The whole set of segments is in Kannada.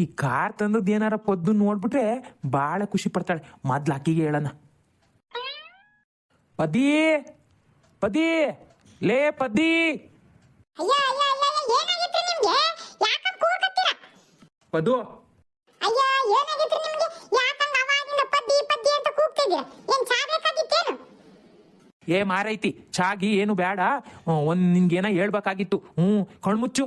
ಈ ಕಾರ್ ತಂದದ್ದು ಏನಾರ ಪದ್ದು ನೋಡ್ಬಿಟ್ರೆ ಭಾಳ ಖುಷಿ ಪಡ್ತಾಳೆ. ಮೊದ್ಲು ಅಕ್ಕಿಗೆ ಹೇಳೋಣ. ಪದಿ ಪದಿ ಲೇ ಪದ್ದಿ. ಪದು ಏ ಮಾರೈತಿ, ಚಾಗಿ ಏನು ಬೇಡ. ನಿನ್ಗೇನ ಹೇಳ್ಬೇಕಾಗಿತ್ತು. ಕಣ್ಮುಚ್ಚು.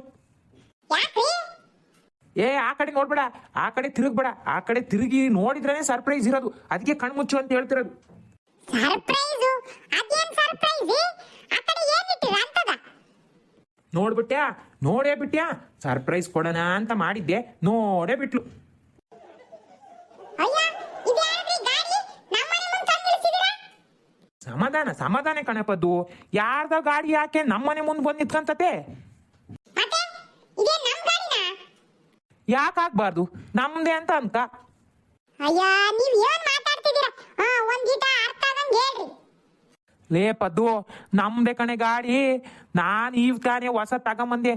ಏ ಆ ಕಡೆ ನೋಡ್ಬೇಡ, ಆ ಕಡೆ ತಿರುಗ್ಬೇಡ. ಆ ಕಡೆ ತಿರುಗಿ ನೋಡಿದ್ರೇನೆ ಸರ್ಪ್ರೈಸ್ ಇರೋದು. ಅದಕ್ಕೆ ಕಣ್ಮುಚ್ಚು ಅಂತ ಹೇಳ್ತಿರೋದು. ನೋಡ್ಬಿಟ್ಯಾ? ನೋಡೇ ಬಿಟ್ಯಾ? ಸರ್ಪ್ರೈಸ್ ಕೊಡೋಣ ಅಂತ ಮಾಡಿದ್ದೆ, ನೋಡೇ ಬಿಟ್ಲು. ಸಮಾಧಾನ ಸಮಾಧಾನ ಕಣಪದ್ದು. ಯಾರ್ದ ಗಾಡಿ ಯಾಕೆ ನಮ್ಮನೆ ಮುಂದೆ ಬಂದ್ ನಿಂತ್ಕಂತತೆ? ಯಾಕಾಗ್ಬಾರ್ದು? ನಮ್ದೇ ಅಂತ ಅಂತ. ಲೇ ಪದ್ದು, ನಮ್ದೇ ಕಣೆ ಗಾಡಿ. ನಾನು ಈಗ ತಾನೇ ಹೊಸ ತಗೊಂಬಂದೆ.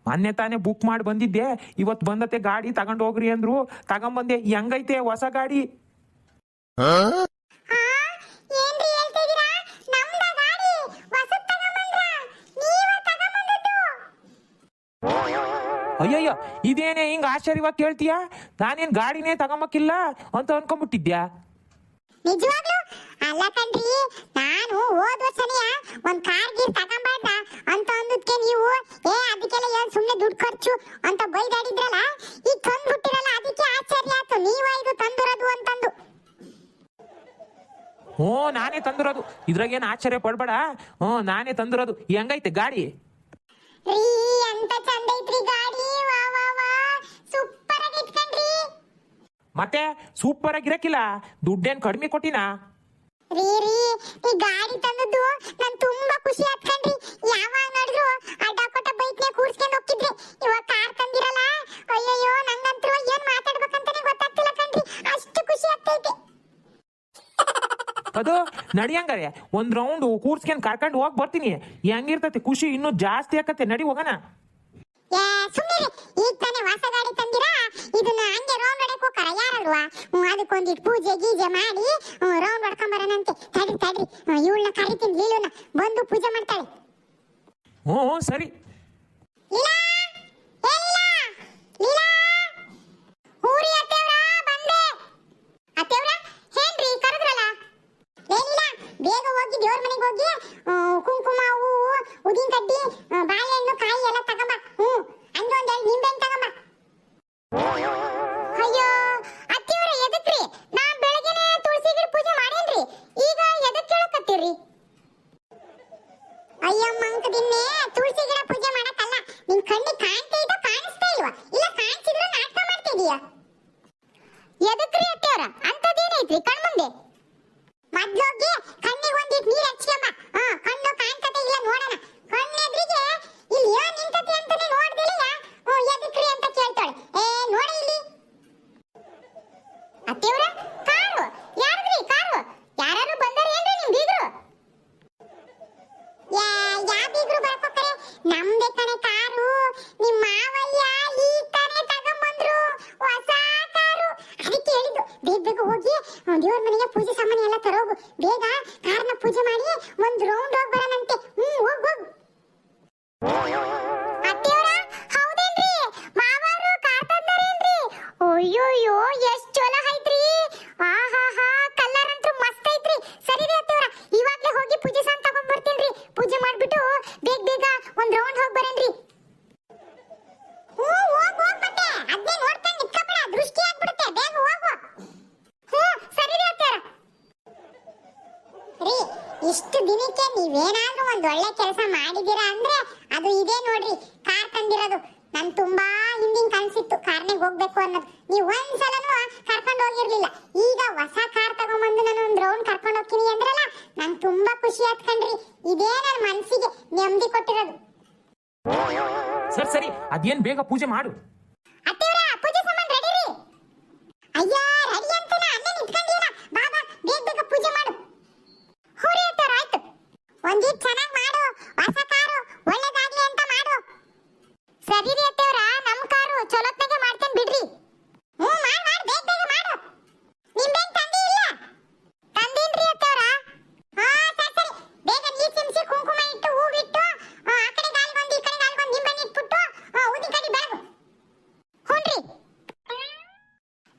ಮೊನ್ನೆ ತಾನೇ ಬುಕ್ ಮಾಡಿ ಬಂದಿದ್ದೆ. ಇವತ್ತು ಬಂದತೆ ಗಾಡಿ ತಗೊಂಡು ಹೋಗ್ರಿ ಅಂದ್ರು, ತಗೊಂಬಂದೆ. ಹೆಂಗೈತೆ ಹೊಸ ಗಾಡಿ? ಅಯ್ಯಯ್ಯ, ಇದೇನೇ ಹಿಂಗ ಆಶ್ಚರ್ಯವಾಗಿ ಕೇಳ್ತೀಯಾ? ನಾನೇನ್ ಗಾಡಿನೇ ತಗೊಂಬಕ್ಕಿಲ್ಲ ಅಂತ ಅನ್ಕೊಂಡ್ಬಿಟ್ಟಿದ್ಯಾ? ನಿಜವಾಗ್ಲೂ ಅಲ್ಲ ಕಣ್ರಿ, ನಾನು ಹೋದ ವರ್ಷನೇ ಒಂದ್ ಕಾರ್ ಗೀರ್ ತಗೊಂಬಾರ್ದ ಅಂತ ಅಂದಕ್ಕೆ ನೀವು ಅದಕ್ಕೆಲ್ಲ ಏನ್ ಸುಮ್ನೆ ದುಡ್ಡು ಖರ್ಚು ಅಂತ ಬೈದಾಡಿದ್ರಲ್ಲ. ಈಗ ತಂದ್ಬಿಟ್ಟಿರಲ್ಲ, ಅದಕ್ಕೆ ಆಶ್ಚರ್ಯ ಆಯ್ತು ನೀವ ಇದು ತಂದಿರೋದು ಅಂತಂದು. ನಾನೇ ತಂದಿರೋದು, ಇದ್ರಾಗೇನು ಆಶ್ಚರ್ಯ ಪಡ್ಬೇಡ. ನಾನೇ ತಂದಿರೋದು. ಹೆಂಗೈತೆ ಗಾಡಿ? ಅಂತ ಚಂದ ಐತ್ರಿ ಗಾಡಿ. ವಾ ವಾ ವಾ, ಸೂಪರ್ ಆಗಿ ಇಟ್ಕೊಂಡ್ರಿ. ಮತ್ತೆ ಸೂಪರ್ ಆಗಿರಕ್ಕಿಲ್ಲ, ದುಡ್ಡೇನ್ ಕಡಿಮೆ ಕೊಟ್ಟಿನಾ? ರೀ ಈ ಗಾಡಿ ತಂದದ್ದು ನಾನು ತುಂಬಾ ಖುಷಿ ಆತ್ಕಂಡ್ರಿ. ಯಾವಾಗ ನೋಡಿದ್ರು ಆ ಡಾಕೋಟ ಬೈಕ್ನೇ ಕೂರ್ಸ್ಕೊಂಡು ಹೋಗ್ತಿದ್ರಿ. ಇವಾಗ ಕಾರ್ ತಂದಿರಲ್ಲ, ಅಯ್ಯಯ್ಯೋ ನಂಗಂತೂ ಏನ್ ಮಾತಾಡ್ಬೇಕಂತಾನೆ ಗೊತ್ತಾಗ್ತಿಲ್ಲ ಕಣ್ರಿ, ಅಷ್ಟು ಖುಷಿ ಆಗ್ತೈತೆ. ಅದು ನಡಿಯಂಗಾರೆ ಒಂದ್ ರೌಂಡ್ ಕೂರ್ಸ್ಕೊಂಡ್ ಕರ್ಕೊಂಡು ಹೋಗಿ ಬರ್ತೀನಿ. ಹೆಂಗಿರ್ತೈತೆ ಖುಷಿ ಇನ್ನೂ ಜಾಸ್ತಿ ಆಕತ್ತೆ. ನಡಿ ಹೋಗೋಣ. ಸುಮ್ಮನೆ ಈಗ ತಾನೇ ಹೊಸ ಗಾಡಿ ತಂದಿರಾ, ಇದನ್ನ ಹಂಗೆ ರೌಂಡ್ ಹೊಡಕ್ ಹೋಗ್ತಾರ ಯಾರಲ್ವಾ? ಅದಕ್ಕೊಂದಿಟ್ಟು ಪೂಜೆ ಗೀಜೆ ಮಾಡಿ ರೌಂಡ್ ಹೊಡ್ಕೊಂಡ್ ಬರೋಣಂತೆ. ತಡ್ರಿ ಇವಳನ್ನ ಕರಿತೀನಿ, ಲೀಲುನ ಬಂದು ಪೂಜೆ ಮಾಡ್ತಾಳೆ. ಸರಿ. ಬೇಗ ಹೋಗಿ ದೇವ್ರ ಮನೆಗೆ ಹೋಗಿ ಕುಂಕುಮ, ಹೂವು, ಉದಿನ ಕಡ್ಡಿ, ಬಾಳೆಹಣ್ಣು, ಕಾಯಿ ಎಲ್ಲ ತಗೊಂಬ. ಹಂಗೆ ಒಂದೆರಡು ನಿಂಬೆಹಣ್ಣು ತಗೊಂಬ. ಅಯ್ಯೋ ಅತ್ತಿಯವ್ರೆ, ಎದಕ್ರಿ? ನಾ ಬೆಳಗ್ಗೆನೆ ತುಳಸಿ ಗಿಡ ಪೂಜೆ ಮಾಡೇನ್ರಿ, ಈಗ ಎದಕ್ ಕೇಳಕತ್ತೀರಿ? ಅಯ್ಯೋ ಮಂಕದಿನ್ನೆ, ತುಳಸಿ ಗಿಡ ಪೂಜೆ ಮಾಡಕ್ಕಲ್ಲ. ನಿನ್ ಕಣ್ಣಿಗೆ ಕಾಣ್ತಾ ಇದ್ದ ಕಾಣಿಸ್ತಾ ಇಲ್ವಾ? ಇಲ್ಲ ಕಾಣಿಸಿದ್ರೆ ನಾಟಕ ಮಾಡ್ತಾ ಇದೀಯಾ? ಎದಕ್ರಿ ಅತ್ತಿಯವ್ರ ಅಂತದೇನೈತ್ರಿ ಕಣ್ಮುಂದೆ? ಮೊದ್ಲೋಗಿ ಕಣ್ಣಿಗೆ ಒಂದಿಟ್ಟು ನೀರು ಹಚ್ಕೊಂಬ. ಕಣ್ಣು ಕಾಣ್ತತೆ ಇಲ್ಲ ನೋಡೋಣ. ಕಣ್ಣೆದ್ರಿಗೆ ಇಲ್ಲಿ ಏನ್ ನಿಂತತೆ ಅಂತಾನೆ ನೋಡ್ದಿಲ್ಲ. ಎದಕ್ರಿ ಅಂತ ಕೇಳ್ತಾಳೆ. ನೋಡಿ ಇಲ್ಲಿ ಅತ್ತೆವ್ರ, ಕಾರು ಯಾರದ್ರಿ? ಕಾರು ಯಾರು ಬಂದಾರ ಏನ್ರಿ ನಿಮ್ ಬೀಗರು? ಯಾ ಬೀಗರು ಬರ್ಕೊತಾರೆ? ನಮ್ದೇ ಕಣೆ ಕಾರು. ನಿಮ್ ಮಾವಯ್ಯ ಈಗ ತಾನೇ ತಗೊಂಬಂದ್ರು ಹೊಸ ಕಾರು. ಅದಕ್ಕೆ ಹೇಳಿದ್ದು ಬೇಗ ಹೋಗಿ ದೇವ್ರ ಮನೆಗೆ ಪೂಜೆ ಸಾಮಾನು ಎಲ್ಲ ತರೋಗು. ಬೇಗ ಕಾರ್ನ ಪೂಜೆ ಮಾಡಿ ಒಂದ್ ರೌಂಡ್ ಹೋಗಿ ಬರೋಣಂತೆ. ಹೋಗ್. ಅತ್ತೆಯವರ, ಹೌದೇನ್ರಿ? ಮಾವಾರು ಕಾರ್ ತಂದಾರೇನ್ರಿ? ಅಯ್ಯೋಯ್ಯೋ, ಎಷ್ಟ್ ಚಲೋ ಐತ್ರಿ. ಆಹಾಹಾ, ಕಲರ್ ಅಂತೂ ಮಸ್ತ್ ಐತ್ರಿ. ಸರಿ ರೀ ಅತ್ತೆಯವರ, ಇವಾಗ್ಲೇ ಹೋಗಿ ಪೂಜೆ ಸಾಮಾನು ತಗೊಂಡ್ ಬರ್ತೀನ್ರಿ. ಪೂಜೆ ಮಾಡ್ಬಿಟ್ಟು ಬೇಗ ಒಂದ್ ರೌಂಡ್ ಹೋಗಿ ಬರೇನ್ರಿ. ಹೋಗ್ ಬಟ್ಟೆ ಅದ್ನೇ ನೋಡ್ಕೊಂಡು ನಿತ್ಕಬೇಡ, ದೃಷ್ಟಿ ಆಗ್ಬಿಡುತ್ತೆ. ಬೇಗ ಹೋಗು. ಸರಿ ರೀ ಅತ್ತೆಯವರ. ರೀ, ಇಷ್ಟು ದಿನಕ್ಕೆ ನೀವೇನಾದ್ರೂ ಒಂದ್ ಒಳ್ಳೆ ಕೆಲಸ ಮಾಡಿದೀರಾ ಅಂದ್ರೆ ಅದು ಇದೇ ನೋಡ್ರಿ, ಕಾರ್ ತಂದಿರೋದು. ನನ್ ತುಂಬಾ ಹಿಂದಿನ ಕನ್ಸಿತ್ತು ಕಾರ್ನಾಗ ಹೋಗ್ಬೇಕು ಅನ್ನೋದು. ನೀವು ಒಂದ್ಸಲನೂ ಕರ್ಕೊಂಡು ಹೋಗಿರ್ಲಿಲ್ಲ. ಈಗ ಹೊಸ ಕಾರ್ ತಗೊಂಡ್ಬಂದು ನಾನು ಒಂದ್ ರೌಂಡ್ ಕರ್ಕೊಂಡು ಹೋಗ್ತೀನಿ ಅಂದ್ರಲ್ಲ, ನಂಗೆ ತುಂಬಾ ಖುಷಿ ಆತ್ಕಂಡ್ರಿ. ಇದೇ ನನ್ನ ಮನ್ಸಿಗೆ ನೆಮ್ಮದಿ ಕೊಟ್ಟಿರೋದು. ಸರಿ, ಅದೇನ್ ಬೇಗ ಪೂಜೆ ಮಾಡು. ಅತ್ತೆಯವರ, ಪೂಜೆ ಸಾಮಾನು ರೆಡಿ ರೀ? ಅಯ್ಯ, ರೆಡಿ ಅಂತನ ಅಲ್ಲೇ ನಿಂತ್ಕೊಂಡಿಯಲ್ಲ. ಬಾಬಾ ಬೇಗ ಪೂಜೆ ಮಾಡು. ಹೂರಿ ಅತ್ತೆಯವರ, ಆಯ್ತು. ಒಂದಿಟ್ಟು ಚೆನ್ನಾಗಿ ಮಾಡು. ಹೊಸ ಕಾರು ಒಳ್ಳೇದಾಗ್ಲಿ ಅಂತ ಮಾಡು. ಸರಿ ರೀ ಅತ್ತೆಯವರ, ನಮ್ ಕಾರು ಚಲೋತ್ನಾಗೆ ಮಾಡ್ತೇನೆ ಬಿಡ್ರಿ.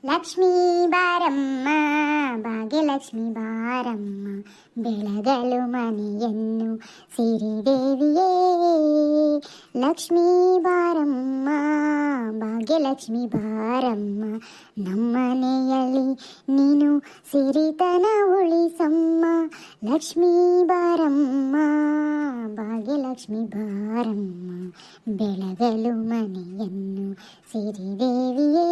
ಲಕ್ಷ್ಮೀ ಬಾರಮ್ಮ ಭಾಗ್ಯಲಕ್ಷ್ಮಿ ಬಾರಮ್ಮ ಬೆಳಗಲು ಮನೆಯನ್ನು ಸಿರಿದೇವಿಯೇ ಲಕ್ಷ್ಮೀ ಬಾರಮ್ಮ ಭಾಗ್ಯಲಕ್ಷ್ಮಿ ಬಾರಮ್ಮ ನಮ್ಮನೆಯಲ್ಲಿ ನೀನು ಸಿರಿತನ ಉಳಿಸಮ್ಮ ಲಕ್ಷ್ಮೀ ಬಾರಮ್ಮ ಭಾಗ್ಯಲಕ್ಷ್ಮಿ ಬಾರಮ್ಮ ಬೆಳಗಲು ಮನೆಯನ್ನು ಸಿರಿದೇವಿಯೇ.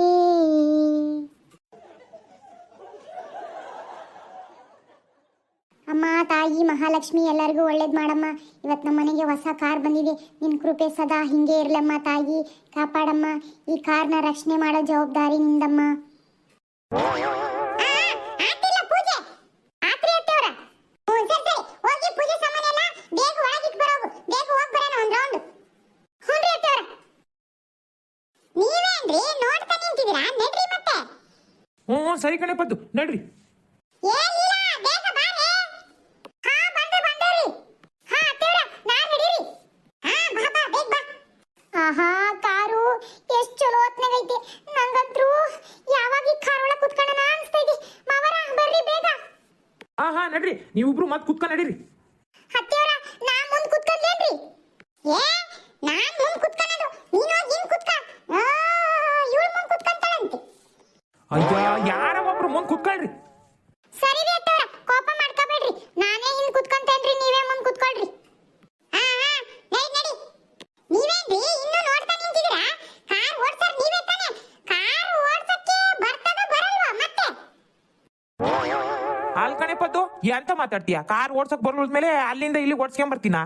ಅಮ್ಮ ತಾಯಿ ಮಹಾಲಕ್ಷ್ಮಿ ಎಲ್ಲರಿಗೂ ಒಳ್ಳೇದು ಮಾಡಮ್ಮ. ಇವತ್ತು ನಮ್ಮ ಮನೆಗೆ ಹೊಸ ಕಾರ್ ಬಂದಿದೆ. ನಿನ್ನ ಕೃಪೆ ಸದಾ ಹಿಂಗೆ ಇರಲಮ್ಮ ತಾಯಿ, ಕಾಪಾಡಮ್ಮ. ಈ ಕಾರ್ನ ರಕ್ಷಣೆ ಮಾಡೋ ಜವಾಬ್ದಾರಿ ನಿಂದಮ್ಮ. ಹ್ಞೂ ಸರಿ ಕಣೆ ಪದ್ದು, ನಡ್ರಿ. ಆಹಾ, ಕಾರು ಎಷ್ಟು ಚಲೋ ಹೊತ್ನಾಗೈತಿ. ನಂಗಂತ್ರು ಯಾವಾಗ ಈ ಕಾರ್ ಒಳಗೆ ಕುತ್ಕೊಳ್ಳೋಣ ಅನ್ಸ್ತಾ ಇದೆ. ಮಾವರ ಬರ್ರಿ ಬೇಗ. ಹಾ ನಡ್ರಿ, ನೀವಿಬ್ರು ಮತ್ತೆ ಕುತ್ಕೊಂಡು ನಡೀರಿ. ಹತ್ತಿಯವರ ನಾ ಮುಂದೆ ಕುತ್ಕೊಂಡ್ಲೇನ್ರಿ? ಏ ನಾನ್ ಮುಂದೆ ಕುತ್ಕೊಳ್ಳೋದು, ನೀನು ಹೋಗಿ ಹಿಂಗ್ ಕುತ್ಕ. ಇವಳು ಮುಂದೆ ಕುತ್ಕೊಂತಾಳಂತೆ. ಅಯ್ಯ, ಯಾರ ಒಬ್ರು ಮುಂದೆ ಕುತ್ಕೊಳ್ರಿ. ಸರಿ ರೀ ಅತ್ತವ್ರ, ಕೋಪ ಮಾಡ್ಕೋಬೇಡ್ರಿ. ನಾನೇ ಹಿಂದೆ ಕುತ್ಕೊಂತೇನ್ರಿ, ನೀವೇ ಮುಂದೆ ಕುತ್ಕೊಳ್ರಿ. ನಡಿ. ನೀವೇನ್ರಿ ಇನ್ನೂ ನೋಡ್ತಾ ನಿಂತಿದ್ದೀರಾ? ಕಾರ್ ಓಡ್ಸೋರ್ ನೀವೇ ತಾನೆ? ಕಾರ್ ಓಡ್ಸಕ್ಕೆ ಬರ್ತದ ಬರಲ್ವಾ ಮತ್ತೆ? ಅಲ್ಲಿ ಕಣೆ ಪದ್ದು, ಎಂತ ಮಾತಾಡ್ತೀಯ? ಕಾರ್ ಓಡ್ಸಕ್ ಬರೋದ್ಮೇಲೆ ಅಲ್ಲಿಂದ ಇಲ್ಲಿ ಓಡಿಸ್ಕೊಂಡ್ ಬರ್ತೀನ?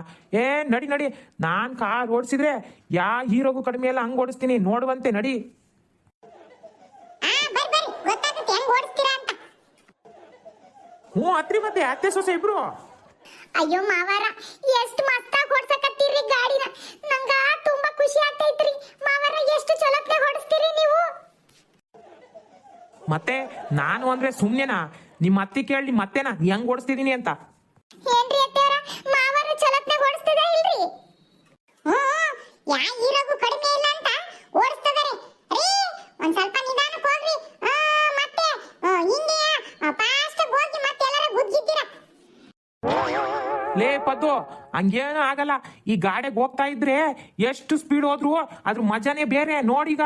ನಡಿ. ನಾನ್ ಕಾರ್ ಓಡಿಸಿದ್ರೆ ಯಾ ಹೀರೋಗೂ ಕಡಿಮೆ ಎಲ್ಲ ಹಂಗ್ ಓಡಿಸ್ತೀನಿ, ನೋಡುವಂತೆ ನಡಿ. ಬರ್ರಿ ಗೊತ್ತಾಗುತ್ತೆ ಹೆಂಗ್ ಓಡಿಸ್ತೀರಾ ಅಂತ. ಹ್ಞೂ ಅತ್ರಿ, ಮತ್ತೆ ಅತ್ತೆ ಸೊಸೆ ಇಬ್ರು. ಅಯ್ಯೋ ಮಾವಾರ, ಎಷ್ಟು ಮಸ್ತಾಗಿ ಓಡ್ಸಕತ್ತೀರಿ ಗಾಡಿನ. ನಂಗ ತುಂಬಾ ಖುಷಿ ಆಗ್ತೈತ್ರಿ ಮಾವಾರ. ಎಷ್ಟು ಚಲೋತ್ನಾಗ ಓಡಿಸ್ತೀರಿ ನೀವು. ಮತ್ತೆ ನಾನು ಅಂದ್ರೆ ಸುಮ್ನೆನಾ? ನಿಮ್ಮ ಅತ್ತಿ ಕೇಳಿ ಮತ್ತೆನಾ ಹೆಂಗ್ ಓಡಿಸ್ತಿದೀನಿ ಅಂತ? ಏನ್ರಿ ಅತ್ತೆಯವರ, ಮಾವಾರ ಚಲೋತ್ನಾಗ ಓಡಿಸ್ತಿದ ಇಲ್ರಿ? ಯಾ ಹೀರೋಗೂ ಕಡಿಮೆ ಇಲ್ಲ ಅಂತ ಓಡಿಸ್ತಿದಾರೆ ರೀ. ಒಂದ್ ಸ್ವಲ್ಪ ನಿಧಾನಕ್ಕೆ ಹೋಗ್ರಿ. ಮತ್ತೆ ಹಿಂಗೆ ಫಾಸ್ಟ್ ಆಗಿ ಹೋಗಿ ಮತ್ತೆ ಎಲ್ಲರ ಗುದ್ದಿದ್ದೀರಾ. ಲೇ ಪದ್ದು, ಹಂಗೇನು ಆಗಲ್ಲ. ಈ ಗಾಡಿಗೆ ಹೋಗ್ತಾ ಇದ್ರೆ ಎಷ್ಟು ಸ್ಪೀಡ್ ಹೋದ್ರು ಅದ್ರ ಮಜಾನೇ ಬೇರೆ ನೋಡೀಗ.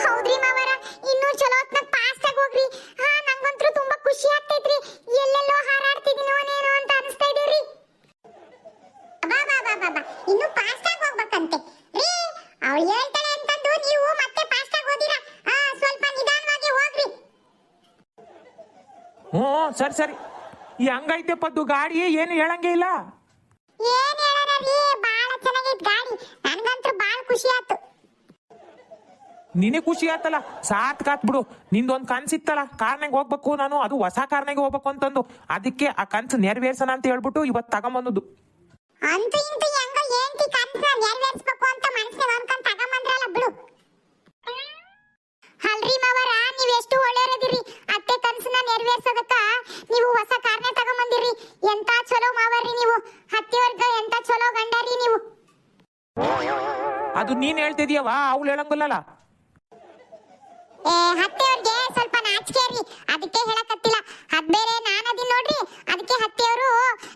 ಹೌದ್ರಿ ಮಾವಾರ, ಇನ್ನೂ ಚಲೋ ಹೊತ್ನಾಗ ಫಾಸ್ಟ್ ಆಗಿ ಹೋಗ್ರಿ. ನಂಗಂತೂ ತುಂಬಾ ಖುಷಿ ಆಗ್ತೈತ್ರಿ. ಎಲ್ಲೆಲ್ಲೋ ಹಾರಾಡ್ತಿದೀನೋ ನೇನೋ ಅಂತ ಅನಿಸ್ತಾ ಇದೀವ್ರಿ. ಬಾ ಇನ್ನೂ ಫಾಸ್ಟ್ ಆಗಿ ಹೋಗ್ಬೇಕಂತೆ ರೀ. ಅವಳು ಹೇಳ್ತಾಳೆ ಅಂತಂದು ನೀವು ಮತ್ತೆ ಫಾಸ್ಟ್ ಆಗಿ ಹೋದಿರಾ? ಸ್ವಲ್ಪ ನಿಧಾನವಾಗಿ ಹೋಗ್ರಿ. ಹ್ಞೂ ಸರಿ. ಈ ಹಂಗೈತೆ ಪದ್ದು ಗಾಡಿ, ಏನು ಹೇಳಂಗೆ ಇಲ್ಲ. ಏನ್ ಹೇಳೋಣ ರೀ, ಬಾಳ ಚೆನ್ನಾಗೈತ್ ಗಾಡಿ. ನನ್ಗಂತೂ ಬಾಳ ಖುಷಿ ಆಯ್ತು. ನಿನಗೆ ಖುಷಿ ಆಯ್ತಲ್ಲ, ಸಾತ್ ಕಾತ್ ಬಿಡು. ನಿಂದೊಂದು ಕನ್ಸಿತ್ತಲ್ಲ, ಕಾರ್ನಾಗ ಹೋಗ್ಬೇಕು ನಾನು, ಅದು ಹೊಸ ಕಾರ್ನಾಗ ಹೋಗ್ಬೇಕು ಅಂತಂದು. ಅದಕ್ಕೆ ಆ ಕನ್ಸು ನೆರವೇರ್ಸೋಣ ಅಂತ ಹೇಳ್ಬಿಟ್ಟು ಇವತ್ತು ತಗೊಂಬಂದದ್ದು. ಅಂತೂ ಇಂತೂ ಹೆಂಗ ಏಂತಿ ಕನ್ಸನ್ನ ನೆರವೇರಿಸಬೇಕು ಅಂತ ಮನಸ್ಸಿಗೆ ಅನ್ಕೊಂಡ್ ತಗೊಂಬಂದ್ರಲ್ಲ ಬಿಡು. ಅಲ್ರಿ ಮಾವರ, ನೀವ್ ಎಷ್ಟು ಒಳ್ಳೆಯವರದಿರಿ. ಅತ್ತೆ ಕನ್ಸನ್ನ ನೆರವೇರ್ಸೋದಕ್ಕ ನೀವು ಹೊಸ ಕಾರ್ನೇ ತಗೊಂಬಂದಿರಿ. ಎಂತ ಚಲೋ ಮಾವರ್ರಿ ನೀವು. ಅತ್ತೆಯವ್ರಿಗೆ ಎಂತ ಚಲೋ ಗಂಡರಿ ನೀವು. ಅದು ನೀನ್ ಹೇಳ್ತಿದೀಯವ, ಅವಳು ಹೇಳಂಗಿಲ್ಲಲ್ಲ. ಹತ್ತೆಯವ್ರಿಗೆ ಸ್ವಲ್ಪ ನಾಚಿಕೆ ರೀ, ಅದಕ್ಕೆ ಹೇಳಕತ್ತಿಲ್ಲ. ಅದ್ ಬೇರೆ ನಾನು ಅದೀನಿ ನೋಡ್ರಿ, ಅದಕ್ಕೆ ಹತ್ತೆಯವರು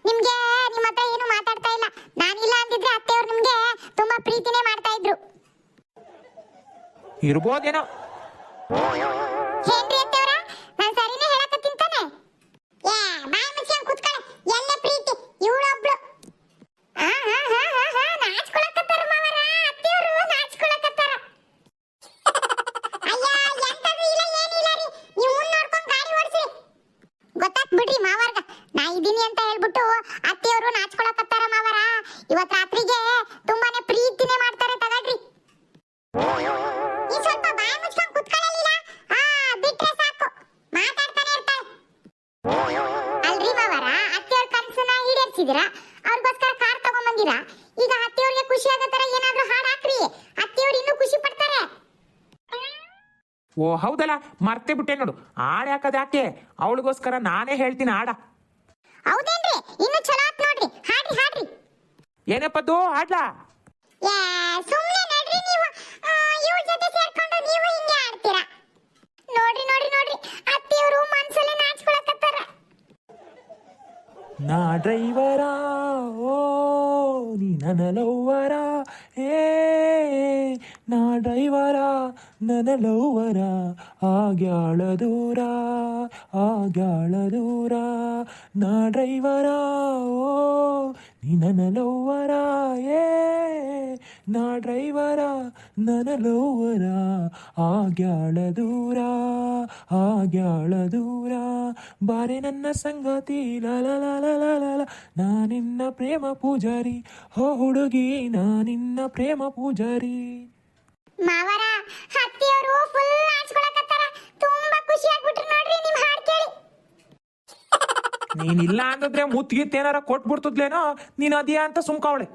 ನಿಮ್ಗೆ ನಿಮ್ಮ ಹತ್ರ ಏನು ಮಾತಾಡ್ತಾ ಇಲ್ಲ. ನಾನಿಲ್ಲ ಅಂದಿದ್ರೆ ಹತ್ತೆಯವ್ರು ನಿಮ್ಗೆ ತುಂಬಾ ಪ್ರೀತಿನೇ ಮಾಡ್ತಾ ಇದ್ರು. ಇರ್ಬೋದೇನೋ. ಏನ್ರಿ ಅತ್ತೆಯವ್ರ, ನಾನು ಸರಿನೇ ಹೇಳಕತ್ತೀನಿ ತಾನೆ? ಬಾಯಿ ಮುಚ್ಕೊಂಡು ಕುತ್ಕೊಳ್ಳೆ. ಎಲ್ಲ ಪ್ರೀತಿ ಇವಳೊಬ್ಳು. ನಾಚ್ಕೊಳಕತ್ತಾರ ಮಾವರ, ಅತ್ತೆಯವರು ನಾಚ್ಕೊಳಕತ್ತಾರ. ಅಯ್ಯ, ಎಂತದು ಇಲ್ಲ ಏನಿಲ್ಲ ರೀ. ನೀವು ಮುಂದೆ ನೋಡ್ಕೊಂಡು ಗಾಡಿ ಓಡಿಸಿ. ಗೊತ್ತಾತ್ ಬಿಡ್ರಿ ಮಾವರ್ಗ, ನಾ ಇದೀನಿ ಅಂತ ಹೇಳ್ಬಿಟ್ಟು ಅತ್ತೆಯವರು ನಾಚ್ಕೊಳಕತ್ತಾರ ಮಾವರ. ಇವತ್ ರಾತ್ರಿಗೆ ತುಂಬಾನೇ ಪ್ರೀತಿನೇ ಮಾಡ್ತಾರೆ, ತಗಳ್ರಿ. ಈ ಸ್ವಲ್ಪ ಬಾಯಿ ಮುಚ್ಕೊಂಡು ಕುತ್ಕೊಳ್ಳಲಿಲ್ಲ, ಬಿಟ್ರೆ ಸಾಕು, ಮಾತಾಡ್ತಾನೆ ಇರ್ತಾಳೆ. ಅಲ್ರಿ ಮಾವರ, ಅತ್ತೆಯವ್ರ ಕನ್ಸನ್ನ ಈಡೇರಿಸಿದಿರಾ, ಅವ್ರಿಗೋಸ್ಕರ ಕಾರ್ ತಗೊಂಬಂದಿರಾ. ಈಗ ಅತ್ತೆಯವ್ರಿಗೆ ಖುಷಿ ಆಗೋ ತರ ಏನಾದ್ರೂ ಹಾಡು ಹಾಕ್ರಿ, ಅತ್ತೆಯವ್ರು ಇನ್ನೂ ಖುಷಿ ಪಡ್ತಾರೆ. ಓ ಹೌದಲ್ಲ, ಮರ್ತೆ ಬಿಟ್ಟೆ ನೋಡು. ಹಾಡು ಹಾಕದ್ ಯಾಕೆ? ಅವಳಿಗೋಸ್ಕರ ನಾನೇ ಹೇಳ್ತೀನಿ ಹಾಡ. ಹೌದೇನ್ರಿ? ಇನ್ನು ಚಲೋ ಆತ್ ನೋಡ್ರಿ, ಹಾಡ್ರಿ. ಏನಪ್ಪದ್ದು ಹಾಡ್ಲಾ? ಸುಮ್ನೆ ನಡ್ರಿ ನೀವು. ಇವ್ರ ಜೊತೆ ಸೇರ್ಕೊಂಡು ನೀವು ಹಿಂಗೆ ಆಡ್ತೀರಾ. ನಾ ಡ್ರೈವರ ಓ ನೀ ನನ್ನ ಲವ್ವರ ಏ ನಾ ಡ್ರೈವರ ನನ್ನ ಲವ್ವರ ಆಗ್ಯಾಳ ದೂರ ಆಗ್ಯಾಳ ದೂರ ನಾ ಡ್ರೈವರ ಓ ನೀ ನನ್ನ ಲವ್ವರ ಏ ನಾ ಡ್ರೈವರ ನನ್ನ ಲವ್ವರ ಆಗ್ಯಾಳ ದೂರ ಆಗ್ಯಾಳ ದೂರ ಬಾರೆ ನನ್ನ ಸಂಗತಿ ಲಲ ನಾನಿನ್ನ ಪ್ರೇಮ ಪೂಜಾರಿ ಹೋ ಹುಡುಗಿ ನಾನಿನ್ನ ಪ್ರೇಮ ಪೂಜಾರಿ. ಮಾವರ ಹತ್ತಿಯವರು ಫುಲ್ ನಾಚ್ಕೊಳಕತ್ತಾರ. ತುಂಬಾ ಖುಷಿ ಆಗ್ಬಿಟ್ರು ನೋಡ್ರಿ ನಿಮ್ ಹಾಡ್ ಕೇಳಿ. ನೀನಿಲ್ಲ ಅಂತಂದ್ರೆ ಮುತ್ತಿಗಿತ್ತು ಏನಾರ ಕೊಟ್ಬಿಡ್ತದ್ಲೇನೋ ನೀನ್ ಅದಿಯಾ ಅಂತ ಸುಮ್ಕಾವಳೆ.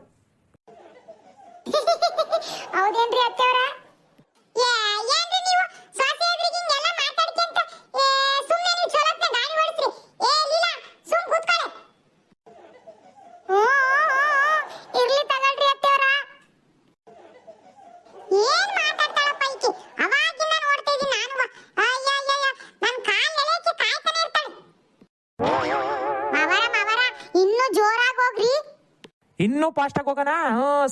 ಹೌದೇನ್ರಿ ಅತ್ತೆಯವರ? ಏನ್ರಿ ನೀವು ಸಾಸಿ ಎದುರಿಗೆ ಹಿಂಗೆಲ್ಲ ಮಾತಾಡ್ಕೊಂತ ಸುಮ್ಮನೆ ನೀವು ಚಲೋತ್ನ ಗಾಡಿ ಓಡಿಸ್ರಿ. ಲೀಲಾ ಸುಮ್ ಕೂತ್ಕೊಳ್ಳಿ. ಇರ್ಲಿ ತಗೊಳ್ರಿ ಅತ್ತೆಯವರ. ಏನ್ ಮಾತಾಡ್ತಾಳಪ್ಪ ಈಕಿ? ಅವಾಗಿಂದ ನೋಡ್ತಾ ಇದೀನಿ ನಾನು. ಅಯ್ಯಯ್ಯಯ್ಯ ನನ್ನ ಕಾಲ್ ಎಳೆಯಕ್ಕೆ ಕಾಯ್ತಾನೆ ಇರ್ತಾಳೆ. ಮಾವರ ಇನ್ನೂ ಜೋರಾಗಿ ಹೋಗ್ರಿ. ಇನ್ನೂ ಫಾಸ್ಟ್ ಆಗಿ ಹೋಗೋಣ.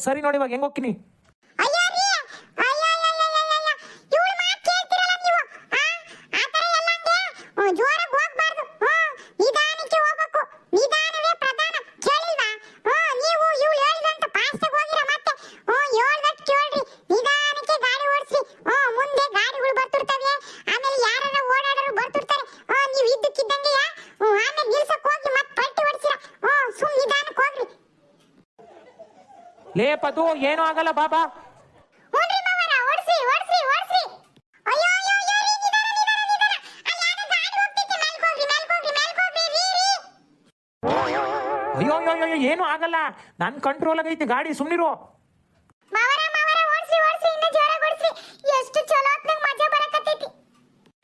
ಸರಿ ನೋಡಿ ಇವಾಗ ಹೆಂಗ್ ಹೋಗ್ತೀನಿ. ಲೇ ಪದು ಏನೂ ಆಗಲ್ಲ ಬಾಬಾ. ಅಯ್ಯೋ ಅಯ್ಯೋ ಏನು ಆಗಲ್ಲ, ನನ್ ಕಂಟ್ರೋಲ್ ಆಗೈತಿ ಗಾಡಿ, ಸುಮ್ನಿರು. ಎಷ್ಟು ಚಲೋ ಮಜಾ ಬರಕತ್ತೈತಿ.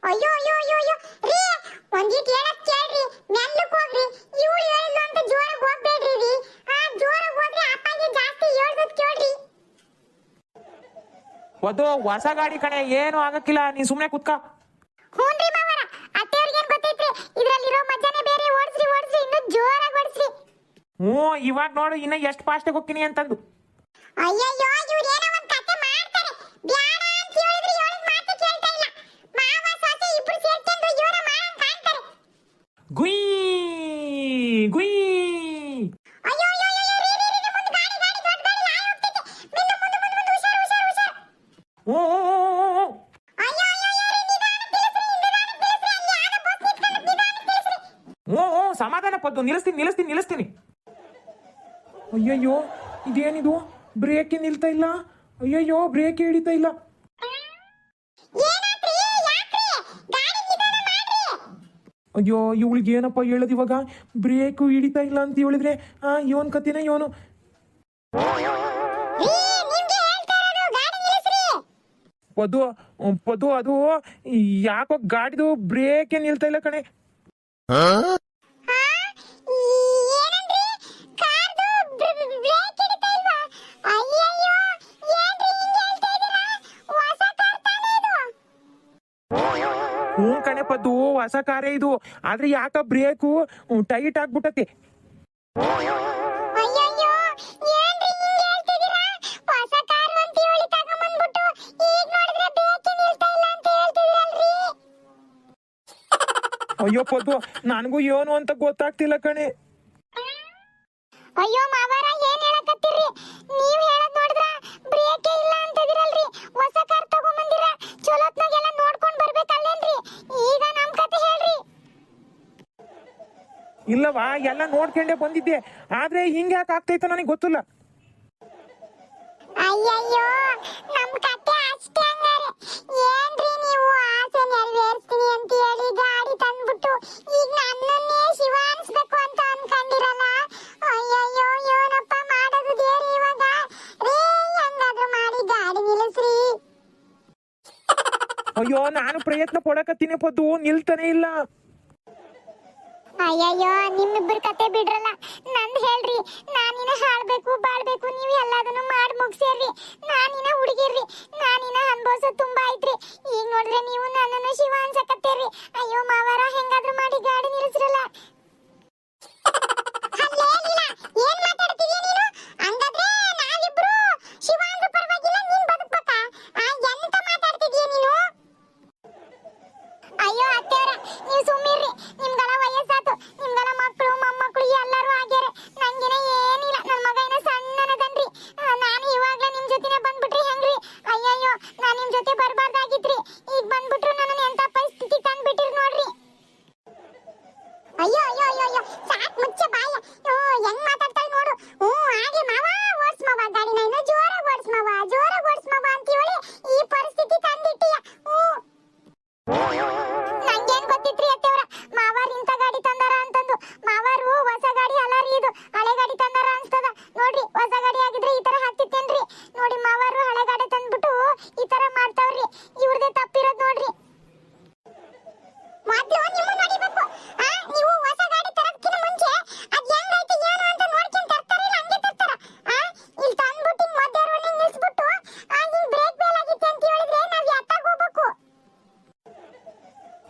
ಅಯ್ಯೋ ಅಯ್ಯೋ ಅಯ್ಯೋ ಅಯ್ಯೋ ರೀ, ಒಂದೀಟ್ ಹೇಳಕ್ ಕೇಳ್ರಿ, ಮೆಲ್ಲಕ್ ಹೋಗ್ರಿ. ಇವಳು ಹೇಳಿದ್ಲು ಅಂತ ಜೋರಾಗಿ ಹೋಗ್ಬೇಡ್ರಿ ರೀ. ಜೋರಾಗಿ ಹೋದ್ರೆ ಅಪ್ಪಾಗೆ ಜಾಸ್ತಿ ಹೇಳ್ದದ್ ಕೇಳ್ರಿ. ಅದು ಹೊಸ ಗಾಡಿ ಕಣೆ, ಏನು ಆಗಕ್ಕಿಲ್ಲ, ನೀ ಸುಮ್ನೆ ಕುತ್ಕ. ಹೂನ್ರಿ ಮಾವರ, ಅತ್ತೆಯವ್ರಿಗೆ ಏನ್ ಗೊತ್ತೈತ್ರಿ, ಇದ್ರಲ್ಲಿರೋ ಮಜಾನೇ ಬೇರೆ. ಓಡಿಸ್ರಿ ಓಡಿಸ್ರಿ, ಇನ್ನು ಜೋರಾಗಿ ಓಡಿಸ್ರಿ. ಇವಾಗ ನೋಡು ಇನ್ನ ಎಷ್ಟು ಫಾಸ್ಟ್ ಆಗಿ ಹೋಗ್ತೀನಿ ಅಂತಂದು. ಅಯ್ಯಯ್ಯೋ ಇವ್ರು ಏನೋ ಒಂದ್ ಕತೆ ಮಾಡ್ತಾರೆ. ಬ್ಯಾಡ ಅಂತ ಹೇಳಿದ್ರೆ ಹೇಳಿದ ಮಾತು ಕೇಳ್ತಾ ಇಲ್ಲ. ಮಾವ ಸೊಸೆ ಇಬ್ರು ಸೇರ್ಕೊಂಡು ಇವರ ಮಾಡಂಗ್ ಕಾಣ್ತಾರೆ. ಗುಯ್ ಗುಯ್. ಅಯ್ಯೋ ಅಯ್ಯೋ ಅಯ್ಯೋ ರೀ ರೀ ರೀ, ಮುಂದೆ ಗಾಡಿ ಗಾಡಿ ದೊಡ್ಡ ಗಾಡಿ ಲಾಯ ಹೋಗ್ತೈತೆ. ಮುಂದೆ ಮುಂದೆ ಮುಂದೆ ಮುಂದೆ ಹುಷಾರ್ ಹುಷಾರ್ ಹುಷಾರ್. ಅಯ್ಯೋ ಅಯ್ಯೋ ಅಯ್ಯೋ ರೀ, ನಿಧಾನ ತಿಳಿಸ್ರಿ ಅಲ್ಲಿ ಯಾರ ಬಸ್ ನಿಂತ್ಕೊಂಡು ನಿಧಾನ ತಿಳಿಸ್ರಿ. ಸಮಾಧಾನ ಪದ್ದು, ನಿಲ್ಲಿಸ್ತೀನಿ. ಅಯ್ಯಯ್ಯೋ ಇದೇನಿದು, ಬ್ರೇಕ್ ನಿಲ್ತಾ ಇಲ್ಲ. ಅಯ್ಯಯ್ಯೋ ಬ್ರೇಕ್ ಹಿಡಿತಾ ಇಲ್ಲ. ಏನಾತ್ರಿ ಯಾಕ್ರಿ ಗಾಡಿ ನಿಧಾನ ಮಾಡ್ರಿ. ಅಯ್ಯೋ ಇವಳಿಗೆ ಏನಪ್ಪ ಹೇಳೋದು ಇವಾಗ, ಬ್ರೇಕ್ ಹಿಡಿತಾ ಇಲ್ಲ ಅಂತ ಹೇಳಿದ್ರೆ ಇವನ್ ಕತ್ತಿನ ಇವನು. ರೀ ನಿಮ್ಗೆ ಹೇಳ್ತಾ ಇರೋದು ಗಾಡಿ ನಿಲ್ಲಿಸ್ರಿ. ಪದು ಅದು ಯಾಕೋ ಗಾಡಿದು ಬ್ರೇಕ್ ನಿಲ್ತಾ ಇಲ್ಲ ಕಣೆ. ಏನಂದ್ರಿ? ಕಾರ್ದು ಬ್ರೇಕ್ ಹಿಡಿತಾ ಇಲ್ವಾ? ಅಯ್ಯಯ್ಯೋ ಏನ್ರಿ ಹಿಂಗೆ ಹೇಳ್ತಾ ಇದೀರಾ? ಹೊಸ ಕಾರ್ ತಾನೇ ಇದು. ಕಣೆ ಪದ್ದು, ಹೊಸ ಕಾರೇ ಇದು, ಆದ್ರೆ ಯಾಕ ಬ್ರೇಕು ಟೈಟ್ ಆಗ್ಬಿಟ್ಟತಿ. ಅಯ್ಯಯ್ಯೋ ಏನ್ರಿ ಹಿಂಗೆ ಹೇಳ್ತಿದೀರಾ? ಹೊಸ ಕಾರ್ ಅಂತ ಹೇಳಿ ತಗೊಂಡ್ಬಂದ್ಬಿಟ್ಟು ಈಗ ನೋಡಿದ್ರೆ ಬ್ರೇಕ್ ನಿಲ್ತಾ ಇಲ್ಲ ಅಂತ ಹೇಳ್ತಿದ್ರಲ್ರಿ. ಅಯ್ಯೋ ಪದ್ದು, ನನಗೂ ಏನು ಅಂತ ಗೊತ್ತಾಗ್ತಿಲ್ಲ ಕಣೆ. ಅಯ್ಯೋ ಮಾವರ ಏನ್ ಹೇಳಕತ್ತೀರಿ? ನೀವ್ ಹೇಳದ್ ನೋಡಿದ್ರ ಬ್ರೇಕೇ ಇಲ್ಲ ಅಂತಿದಿರಲ್ರಿ. ಹೊಸ ಕಾರ್ ತಗೊಂಡ್ಬಂದಿರ, ಚಲೋತ್ನಾಗೆಲ್ಲ ನೋಡ್ಕೊಂಡ್ ಬರ್ಬೇಕಲ್ಲೇನ್ರಿ? ಈಗ ನಮ್ ಕತೆ ಹೇಳ್ರಿ. ಇಲ್ಲವಾ, ಎಲ್ಲ ನೋಡ್ಕೊಂಡೇ ಬಂದಿದ್ದೆ, ಆದ್ರೆ ಹಿಂಗೆ ಯಾಕೆ ಆಗ್ತೈತೆ ನನಗೆ ಗೊತ್ತಿಲ್ಲ. ಅಯ್ಯಯ್ಯೋ ನಮ್ ಕತೆ ಅಷ್ಟೇ ಹಂಗಾರೆ. ಏನ್ರಿ ನೀವು ಆಸೆ ನೆರವೇರಿಸ್ತೀನಿ ಅಂತ ಹೇಳಿ ಗಾಡಿ ತಂದ್ಬಿಟ್ಟು ಈಗ ನನ್ನನ್ನೇ ಶಿವ ಅನ್ಸ್ಬೇಕು ಅಂತ ಅನ್ಕೊಂಡಿರಲ್ಲ. ಅಯ್ಯಯ್ಯೋ ಏನಪ್ಪ ಮಾಡೋದು ದೇವ್ರು ಇವಾಗ. ರೇ ಹೆಂಗಾದ್ರೂ ಮಾಡಿ ಗಾಡಿ ನಿಲ್ಲಿಸ್ರಿ. ಅಯ್ಯೋ ನಾನು ಪ್ರಯತ್ನ ಪಡಕತ್ತೀನಿ ಪದ್ದು, ನಿಲ್ತಾನೆ ಇಲ್ಲ. ಅಯ್ಯಯ್ಯೋ ನಿಮ್ಮಿಬ್ಬರ ಕತೆ ಬಿಡ್ರಲ್ಲ, ನಂದ್ ಹೇಳ್ರಿ. ನಾನಿನ ಹಾಡ್ಬೇಕು ಬಾಳ್ಬೇಕು, ನೀವು ಎಲ್ಲದನ್ನು ಮಾಡಿ ಮುಗ್ಸೇರ್ರಿ. ನಾನಿನ ಹುಡುಗಿರ್ರಿ, ನಾನಿನ ಅನ್ಭವಿಸೋ ತುಂಬಾ ಐತ್ರಿ. ಈಗ ನೋಡಿದ್ರೆ ನೀವು ನನ್ನನ್ನು ಶಿವ ಅನ್ಸಕತ್ತೇರ್ರಿ. ಅಯ್ಯೋ ಮಾವರ ಹೆಂಗಾದ್ರೂ ಮಾಡಿ ಗಾಡಿ ನಿಲ್ಲಿಸ್ರಲ್ಲ.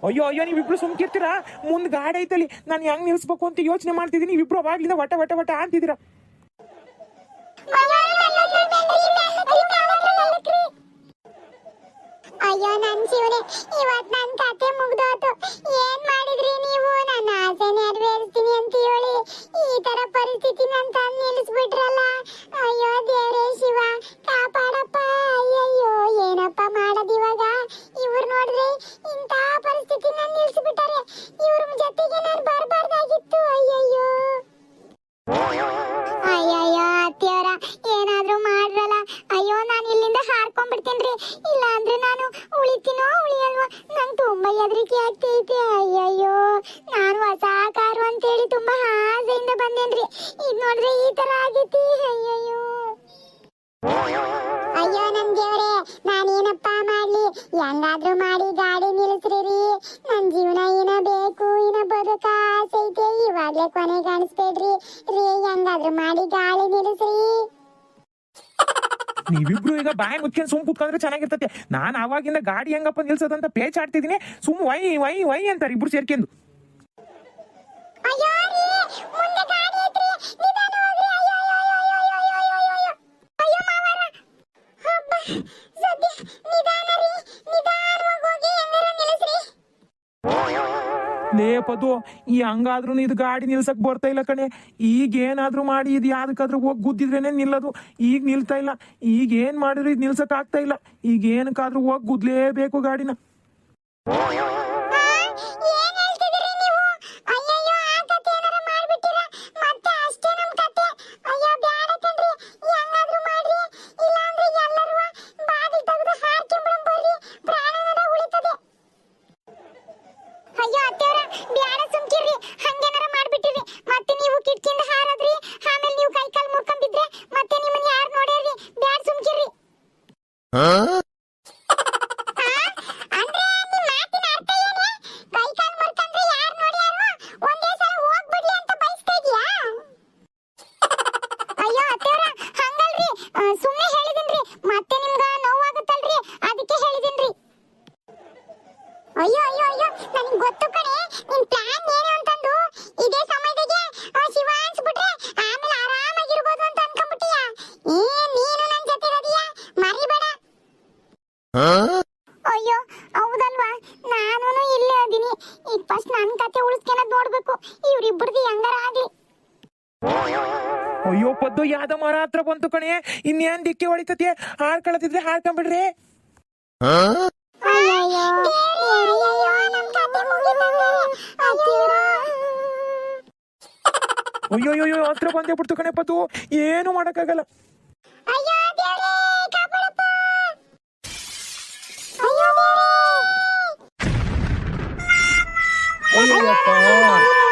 ಅಯ್ಯೋ ಅಯ್ಯೋ ನೀವಿಬ್ರು ಸುಮ್ಕಿರ್ತೀರಾ? ಮುಂದ್ ಗಾಡಿ ಐತಲ್ಲಿ, ನಾನು ಹೆಂಗ್ ನಿಲ್ಸ್ಬೇಕು ಅಂತ ಯೋಚನೆ ಮಾಡ್ತಿದ್ದೀನಿ. ನೀವಿಬ್ರು ಅವಾಗ್ಲಿಂದ ವಟ ವಟ ವಟ ಅಂತಿದ್ದೀರಾ. ಅಯ್ಯೋ ನನ್ ಜೀವನೇ, ಇವತ್ ನನ್ ಕತೆ ಮುಗ್ದೋತು. ಏನ್ ಮಾಡಿದ್ರಿ ನೀವು? ನನ್ನ ಆಸೆ ನೆರವೇರಿಸ್ತೀನಿ ಅಂತ ಹೇಳಿ ಈ ತರ ಪರಿಸ್ಥಿತಿ ನನ್ ತಂದು ನಿಲ್ಲಿಸ್ಬಿಟ್ರಲ್ಲ. ಅಯ್ಯೋ ದೇವ್ರೇ ಶಿವ, ಕಾಪಾಡಪ್ಪ. ಅಯ್ಯಯ್ಯೋ ಏನಪ್ಪ ಮಾಡೋದಿವಾಗ? ಇವ್ರು ನೋಡಿದ್ರೆ ಇಂಥ ಪರಿಸ್ಥಿತಿ ನನ್ ನಿಲ್ಲಿಸ್ಬಿಟ್ಟಾರೆ. ಇವ್ರ ಜೊತೆಗೆ ನಾನು ಬರಬಾರ್ದಾಗಿತ್ತು. ಅಯ್ಯಯ್ಯೋ ಅಯ್ಯಯ್ಯೋ ಅತ್ತೆಯವರ, ಏನಾದ್ರೂ ಮಾಡ್ರಲ್ಲ. ಅಯ್ಯೋ ನಾನು ಇಲ್ಲಿಂದ ಹಾರ್ಕೊಂಡ್ಬಿಡ್ತೀನ್ರಿ, ಇಲ್ಲ ಅಂದ್ರೆ ನಾನು ಉಳಿತೀನೋ ಉಳಿಯಲ್ವಾ? ನಂಗೆ ತುಂಬಾ ಹೆದರಿಕೆ ಆಗ್ತೈತೆ. ಅಯ್ಯಯ್ಯೋ, ನಾನು ಹೊಸ ಕಾರು ಅಂತೇಳಿ ತುಂಬಾ ಆಸೆಯಿಂದ ಬಂದೇನ್ರಿ, ಈಗ ನೋಡ್ರಿ ಈ ತರ ಆಗೈತಿ. ಅಯ್ಯಯ್ಯೋ ಅಯ್ಯೋ ನನ್ ದೇವ್ರೆ, ನಾನೇನಪ್ಪ ಮಾಡ್ಲಿ? ಹೆಂಗಾದ್ರೂ ಮಾಡಿ ಗಾಡಿ ನಿಲ್ಲಿಸ್ರಿ. ನನ್ ಜೀವನ ಏನ ಬೇಕು, ಏನ ಬದುಕ ಆಸೆ ಐತೆ, ಇವಾಗ್ಲೇ ಕೊನೆ ಕಾಣಿಸ್ಬೇಡ್ರಿ ರೀ. ಹೆಂಗಾದ್ರೂ ಮಾಡಿ ಗಾಡಿ ನಿಲ್ಲಿಸ್ರಿ. ನೀವಿಬ್ರು ಈಗ ಬಾಯಿ ಮುಚ್ಕೊಂಡು ಸುಮ್ ಕೂತ್ಕೊಂಡ್ರೆ ಚೆನ್ನಾಗಿರ್ತತೆ. ನಾನು ಅವಾಗಿಂದ ಗಾಡಿ ಹೆಂಗಪ್ಪ ನಿಲ್ಸೋದಂತ ಪೇಚಾಡ್ತಿದ್ದೀನಿ. ಸುಮ್ ವೈ ವೈ ವೈ ಅಂತಾರೆ ಇಬ್ರು ಸೇರ್ಕೊಂಡು. ಅಯ್ಯೋ ರೀ, ಮುಂದೆ ಗಾಡಿ ಐತ್ರಿ, ನಿಧಾನ ಹೋಗ್ರಿ. ಅಯ್ಯೋ ಅಯ್ಯೋ ಮಾವರ, ಹಬ್ಬ ಸದ್ಯ ನಿಧಾನ ರೀ, ನಿಧಾನವಾಗಿ ಹೋಗಿ ಹೆಂಗಾರ ನಿಲ್ಲಿಸ್ರಿ. ಲೇ ಪದು, ಈ ಹಂಗಾದ್ರೂ ಇದು ಗಾಡಿ ನಿಲ್ಸಕ್ ಬರ್ತಾ ಇಲ್ಲ ಕಣೆ. ಈಗ ಏನಾದ್ರೂ ಮಾಡಿ ಇದು ಯಾವ್ದಕ್ಕಾದ್ರೂ ಹೋಗಿ ಗುದ್ದಿದ್ರೇನೆ ನಿಲ್ಲೋದು. ಈಗ ನಿಲ್ತಾ ಇಲ್ಲ. ಈಗ ಏನ್ ಮಾಡಿದ್ರು ಇದು ನಿಲ್ಸಕ್ ಆಗ್ತಾ ಇಲ್ಲ. ಈಗ ಏನಕ್ಕಾದ್ರೂ ಹೋಗಿ ಗುದ್ಲೇಬೇಕು ಗಾಡಿನ. ಏನ್ ಹೇಳ್ತಿದ್ದೀರಿ ನೀವು? ಅಯ್ಯಯ್ಯೋ, ಆ ಕತೆ ಏನಾರ ಮಾಡ್ಬಿಟ್ಟಿರಾ? ಮತ್ತೆ ಅಷ್ಟೇ ನಮ್ ಕತೆ. ಅಯ್ಯೋ ಬ್ಯಾಡ ಕಣ್ರಿ, ಹೆಂಗಾದ್ರೂ ಮಾಡ್ರಿ, ಇಲ್ಲ ಅಂದ್ರೆ ಎಲ್ಲರೂ ಬಾಗಿಲು ತೆಗೆದು ಹಾರ್ಕೊಂಡ್ಬಿಡಂ ಬರ್ರಿ, ಪ್ರಾಣನಾರ ಉಳಿತದೆ. ಅಯ್ಯೋ ಅತ್ತೆಯವರ, ಬ್ಯಾಡ ಸುಮ್ಕಿರ್ರಿ. ಹಂಗೇನಾರ ಮಾಡ್ಬಿಟ್ಟಿರಿ, ಮತ್ತೆ ನೀವು ಕಿಟಕಿಯಿಂದ ಹಾರದ್ರಿ, ಆಮೇಲೆ ನೀವು ಕೈ ಕಾಲು ಮುರ್ಕೊಂಡ್ಬಿದ್ರೆ ಮತ್ತೆ ನಿಮ್ಮನ್ನ ಯಾರು ನೋಡ್ಯಾರ್ರಿ? ಬ್ಯಾಡ ಸುಮ್ಕಿರ್ರಿ. ಅಯ್ಯೋ ಅಯ್ಯೋ ಅಯ್ಯೋ, ನನಗೆ ಗೊತ್ತು ಕಣೆ ನಿನ್ ಪ್ಲಾನ್ ಏನು ಅಂತಂದು. ಇದೇ ಸಮಯದಾಗೆ ಶಿವ ಅನ್ಸ್ಬಿಟ್ರೆ ಆಮೇಲೆ ಆರಾಮಾಗಿರ್ಬೋದು ಅಂತ ಅನ್ಕೊಂಡ್ಬಿಟ್ಟಿಯಾ? ನೀನು ನನ್ನ ಜೊತೆ ಇರೋದಿಯಾ? ಮರಿಬೇಡ. ಅಯ್ಯೋ ಹೌದಲ್ವಾ, ನಾನು ಇಲ್ಲೇ ಅದೀನಿ. ಈಗ ಫಸ್ಟ್ ನನ್ನ ಕತೆ ಉಳಿಸ್ಕೊಳ್ಳೋದು ನೋಡ್ಬೇಕು. ಇವ್ರಿಬ್ರದ್ದು ಹೆಂಗಾರ ಆಗ್ಲಿ. ಅಯ್ಯೋ ಪದ್ದು, ಯಾವ್ದ ಮರ ಹತ್ರ ಬಂತು ಕಣೆ. ಇನ್ನೇನ್ ದಿಕ್ಕಿ ಹೊಡಿತತಿ. ಹಾರ್ಕೊಳತಿದ್ರೆ ಹಾರ್ಕೊಂಡ್ಬಿಡ್ರಿ. ಅಯ್ಯಯ್ಯೋ ಅಯ್ಯಯ್ಯೋ, ನಮ್ಮ ಕತೆ ಮುಗಿತಂದ್ರೆ. ಅಯ್ಯೋ ಹತ್ರ ಬಂದೇ ಬಿಡ್ತು ಕಣೆ ಪದ್ದು, ಏನು ಮಾಡಕ್ಕಾಗಲ್ಲ. ಅಯ್ಯೋ ದೇವ್ರೇ, ಕಾಪಾಡಪ್ಪ. ಅಯ್ಯೋ ದೇವ್ರೇ. ಅಯ್ಯಪ್ಪ.